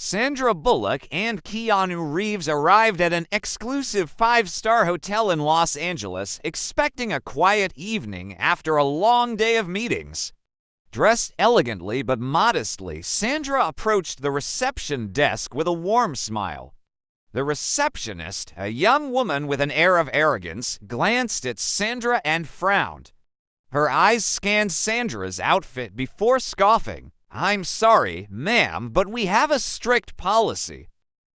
Sandra Bullock and Keanu Reeves arrived at an exclusive five-star hotel in Los Angeles, expecting a quiet evening after a long day of meetings. Dressed elegantly but modestly, Sandra approached the reception desk with a warm smile. The receptionist, a young woman with an air of arrogance, glanced at Sandra and frowned. Her eyes scanned Sandra's outfit before scoffing. "I'm sorry, ma'am, but we have a strict policy.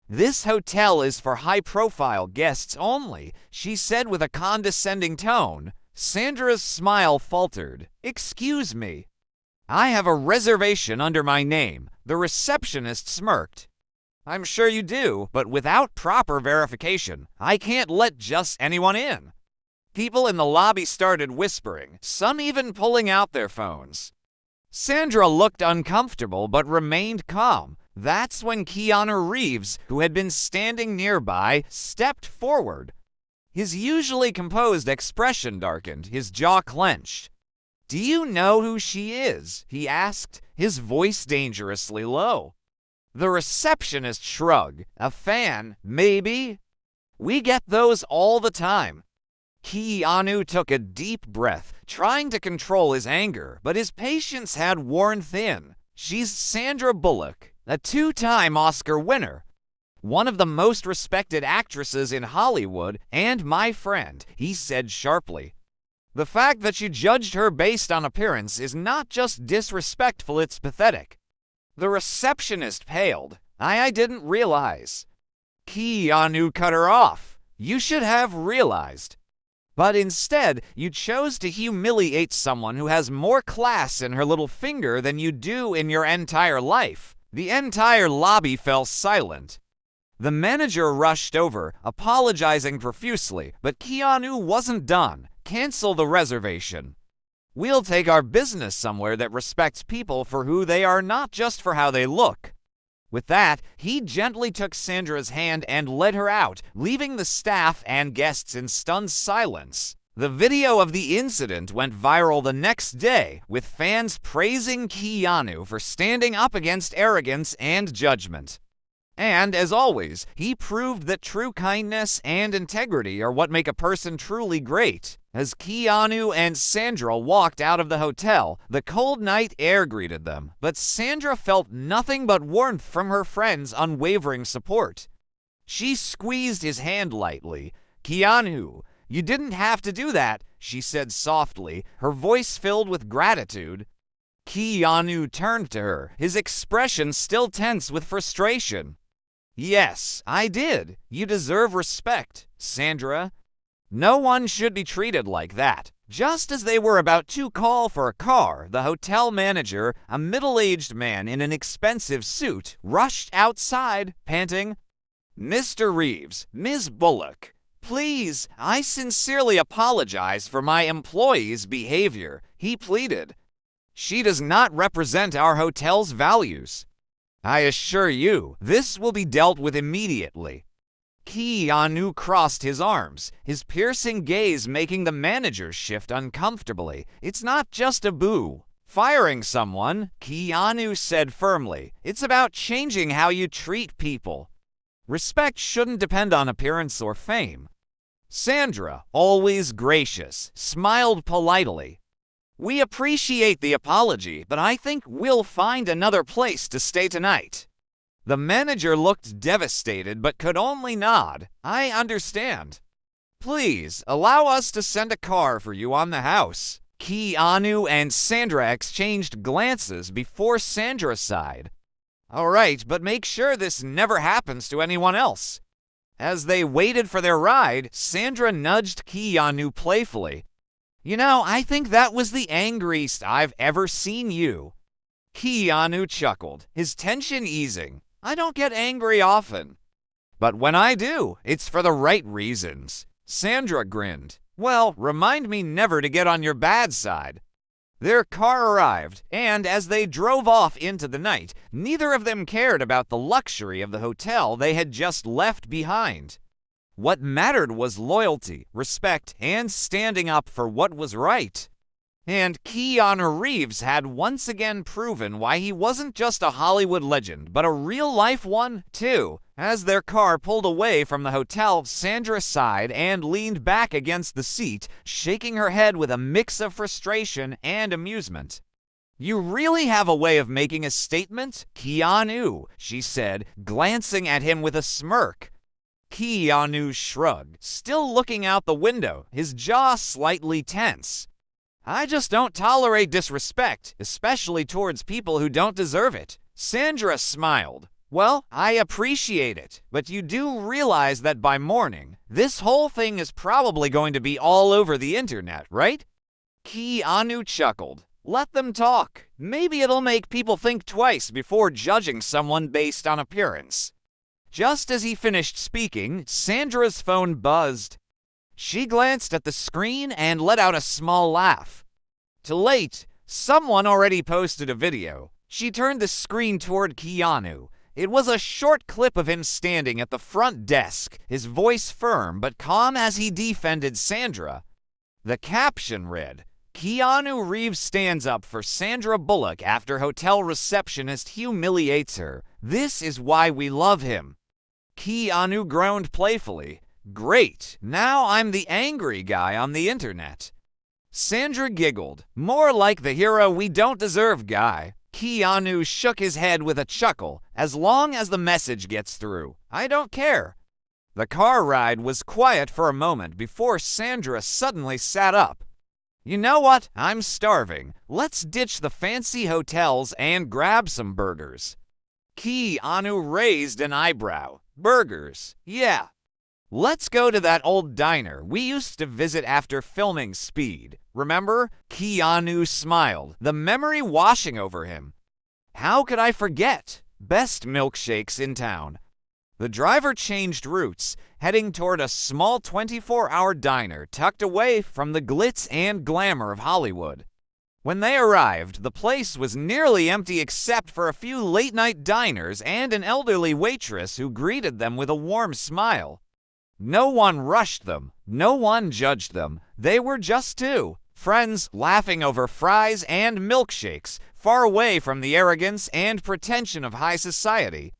This hotel is for high-profile guests only," she said with a condescending tone. Sandra's smile faltered. "Excuse me. I have a reservation under my name." The receptionist smirked. "I'm sure you do, but without proper verification, I can't let just anyone in." People in the lobby started whispering, some even pulling out their phones. Sandra looked uncomfortable but remained calm. That's when Keanu Reeves, who had been standing nearby, stepped forward. His usually composed expression darkened, his jaw clenched. "Do you know who she is?" he asked, his voice dangerously low. The receptionist shrugged. "A fan, maybe? We get those all the time." Keanu took a deep breath, trying to control his anger, but his patience had worn thin. "She's Sandra Bullock, a two-time Oscar winner, one of the most respected actresses in Hollywood, and my friend," he said sharply. "The fact that you judged her based on appearance is not just disrespectful, it's pathetic." The receptionist paled. I didn't realize." Keanu cut her off. "You should have realized. But instead, you chose to humiliate someone who has more class in her little finger than you do in your entire life." The entire lobby fell silent. The manager rushed over, apologizing profusely, but Keanu wasn't done. "Cancel the reservation. We'll take our business somewhere that respects people for who they are, not just for how they look." With that, he gently took Sandra's hand and led her out, leaving the staff and guests in stunned silence. The video of the incident went viral the next day, with fans praising Keanu for standing up against arrogance and judgment. And, as always, he proved that true kindness and integrity are what make a person truly great. As Keanu and Sandra walked out of the hotel, the cold night air greeted them, but Sandra felt nothing but warmth from her friend's unwavering support. She squeezed his hand lightly. "Keanu, you didn't have to do that," she said softly, her voice filled with gratitude. Keanu turned to her, his expression still tense with frustration. "Yes, I did. You deserve respect, Sandra. No one should be treated like that." Just as they were about to call for a car, the hotel manager, a middle-aged man in an expensive suit, rushed outside, panting, "Mr. Reeves, Ms. Bullock, please, I sincerely apologize for my employee's behavior," he pleaded. "She does not represent our hotel's values. I assure you, this will be dealt with immediately." Keanu crossed his arms, his piercing gaze making the manager shift uncomfortably. "It's not just a boo. Firing someone," Keanu said firmly. "It's about changing how you treat people. Respect shouldn't depend on appearance or fame." Sandra, always gracious, smiled politely. "We appreciate the apology, but I think we'll find another place to stay tonight." The manager looked devastated but could only nod. "I understand. Please, allow us to send a car for you on the house." Keanu and Sandra exchanged glances before Sandra sighed. "All right, but make sure this never happens to anyone else." As they waited for their ride, Sandra nudged Keanu playfully. "You know, I think that was the angriest I've ever seen you." Keanu chuckled, his tension easing. "I don't get angry often. But when I do, it's for the right reasons." Sandra grinned. "Well, remind me never to get on your bad side." Their car arrived, and as they drove off into the night, neither of them cared about the luxury of the hotel they had just left behind. What mattered was loyalty, respect, and standing up for what was right. And Keanu Reeves had once again proven why he wasn't just a Hollywood legend, but a real-life one, too. As their car pulled away from the hotel, Sandra sighed and leaned back against the seat, shaking her head with a mix of frustration and amusement. "You really have a way of making a statement, Keanu," she said, glancing at him with a smirk. Keanu shrugged, still looking out the window, his jaw slightly tense. "I just don't tolerate disrespect, especially towards people who don't deserve it." Sandra smiled. "Well, I appreciate it, but you do realize that by morning, this whole thing is probably going to be all over the internet, right?" Keanu chuckled. "Let them talk. Maybe it'll make people think twice before judging someone based on appearance." Just as he finished speaking, Sandra's phone buzzed. She glanced at the screen and let out a small laugh. Too late. Someone already posted a video. She turned the screen toward Keanu. It was a short clip of him standing at the front desk, his voice firm but calm as he defended Sandra. The caption read, "Keanu Reeves stands up for Sandra Bullock after hotel receptionist humiliates her. This is why we love him." Keanu groaned playfully. "Great, now I'm the angry guy on the internet." Sandra giggled. "More like the hero we don't deserve guy." Keanu shook his head with a chuckle. "As long as the message gets through, I don't care." The car ride was quiet for a moment before Sandra suddenly sat up. "You know what? I'm starving. Let's ditch the fancy hotels and grab some burgers." Keanu raised an eyebrow. "Burgers? Yeah. Let's go to that old diner we used to visit after filming Speed. Remember?" Keanu smiled, the memory washing over him. "How could I forget? Best milkshakes in town." The driver changed routes, heading toward a small 24-hour diner tucked away from the glitz and glamour of Hollywood. When they arrived, the place was nearly empty except for a few late-night diners and an elderly waitress who greeted them with a warm smile. No one rushed them. No one judged them. They were just two friends laughing over fries and milkshakes, far away from the arrogance and pretension of high society.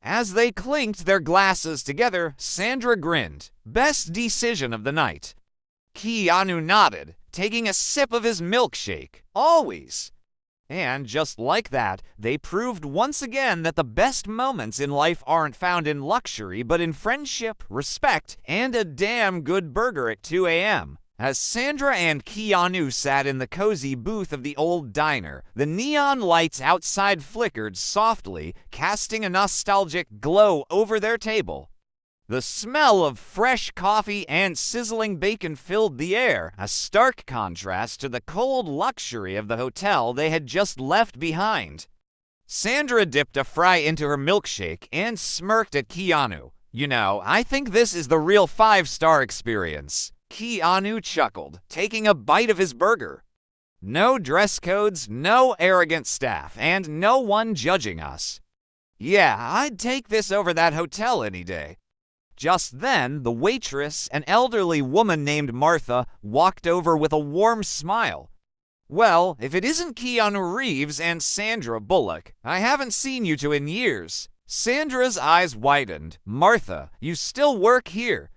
As they clinked their glasses together, Sandra grinned. Best decision of the night. Keanu nodded, taking a sip of his milkshake. Always. And just like that, they proved once again that the best moments in life aren't found in luxury, but in friendship, respect, and a damn good burger at 2 a.m. As Sandra and Keanu sat in the cozy booth of the old diner, the neon lights outside flickered softly, casting a nostalgic glow over their table. The smell of fresh coffee and sizzling bacon filled the air, a stark contrast to the cold luxury of the hotel they had just left behind. Sandra dipped a fry into her milkshake and smirked at Keanu. "You know, I think this is the real 5-star experience." Keanu chuckled, taking a bite of his burger. "No dress codes, no arrogant staff, and no one judging us. Yeah, I'd take this over that hotel any day." Just then, the waitress, an elderly woman named Martha, walked over with a warm smile. "Well, if it isn't Keanu Reeves and Sandra Bullock, I haven't seen you two in years." Sandra's eyes widened. "Martha, you still work here?"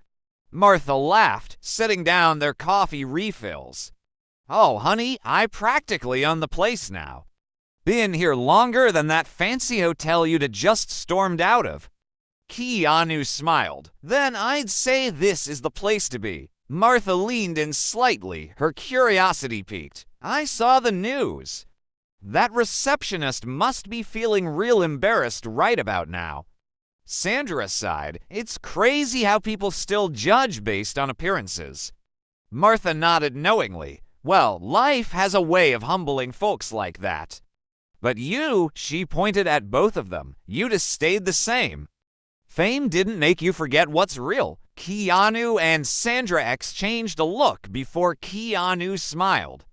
Martha laughed, setting down their coffee refills. "Oh, honey, I practically own the place now. Been here longer than that fancy hotel you'd just stormed out of." Keanu smiled. "Then I'd say this is the place to be." Martha leaned in slightly, her curiosity piqued. "I saw the news. That receptionist must be feeling real embarrassed right about now." Sandra sighed. "It's crazy how people still judge based on appearances." Martha nodded knowingly. "Well, life has a way of humbling folks like that. But you," she pointed at both of them, "you'd have stayed the same. Fame didn't make you forget what's real." Keanu and Sandra exchanged a look before Keanu smiled.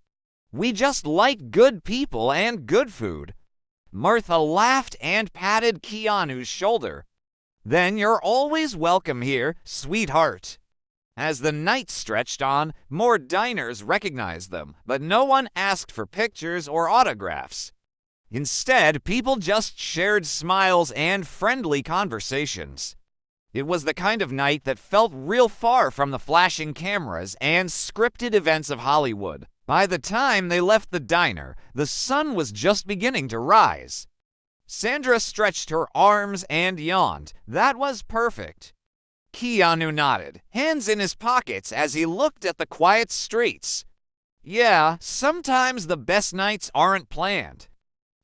"We just like good people and good food." Martha laughed and patted Keanu's shoulder. "Then you're always welcome here, sweetheart." As the night stretched on, more diners recognized them, but no one asked for pictures or autographs. Instead, people just shared smiles and friendly conversations. It was the kind of night that felt real far from the flashing cameras and scripted events of Hollywood. By the time they left the diner, the sun was just beginning to rise. Sandra stretched her arms and yawned. That was perfect. Keanu nodded, hands in his pockets as he looked at the quiet streets. Yeah, sometimes the best nights aren't planned.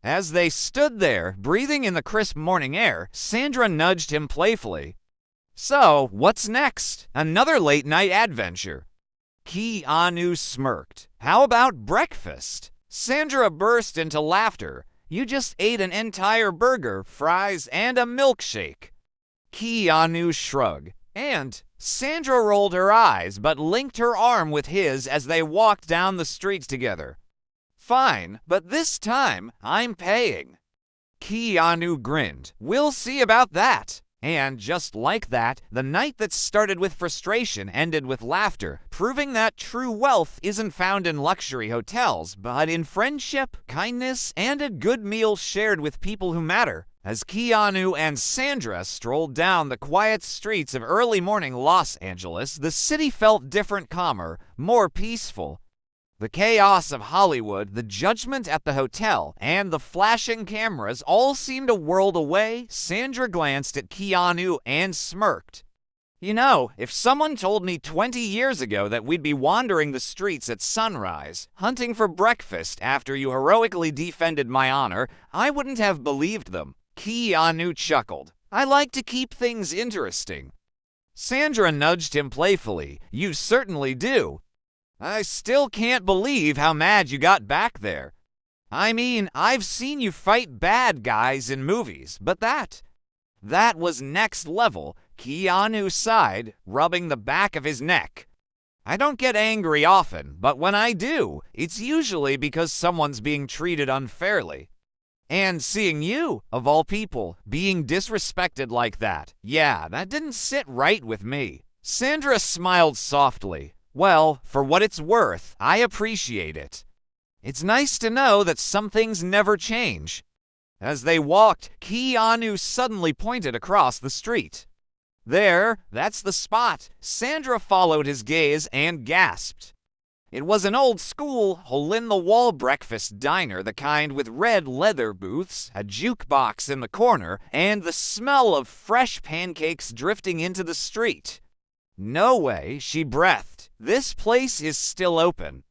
As they stood there, breathing in the crisp morning air, Sandra nudged him playfully. So, what's next? Another late-night adventure. Keanu smirked. How about breakfast? Sandra burst into laughter. You just ate an entire burger, fries, and a milkshake. Keanu shrugged. And Sandra rolled her eyes but linked her arm with his as they walked down the street together. Fine, but this time I'm paying. Keanu grinned. We'll see about that. And just like that, the night that started with frustration ended with laughter, proving that true wealth isn't found in luxury hotels, but in friendship, kindness, and a good meal shared with people who matter. As Keanu and Sandra strolled down the quiet streets of early morning Los Angeles, the city felt different, calmer, more peaceful. The chaos of Hollywood, the judgment at the hotel, and the flashing cameras all seemed a world away. Sandra glanced at Keanu and smirked. You know, if someone told me 20 years ago that we'd be wandering the streets at sunrise, hunting for breakfast after you heroically defended my honor, I wouldn't have believed them. Keanu chuckled. I like to keep things interesting. Sandra nudged him playfully. You certainly do. I still can't believe how mad you got back there. I mean, I've seen you fight bad guys in movies, but that was next level. Keanu sighed, rubbing the back of his neck. I don't get angry often, but when I do, it's usually because someone's being treated unfairly. And seeing you, of all people, being disrespected like that, yeah, that didn't sit right with me. Sandra smiled softly. Well, for what it's worth, I appreciate it. It's nice to know that some things never change. As they walked, Keanu suddenly pointed across the street. There, that's the spot. Sandra followed his gaze and gasped. It was an old-school, hole-in-the-wall breakfast diner, the kind with red leather booths, a jukebox in the corner, and the smell of fresh pancakes drifting into the street. No way, she breathed. This place is still open.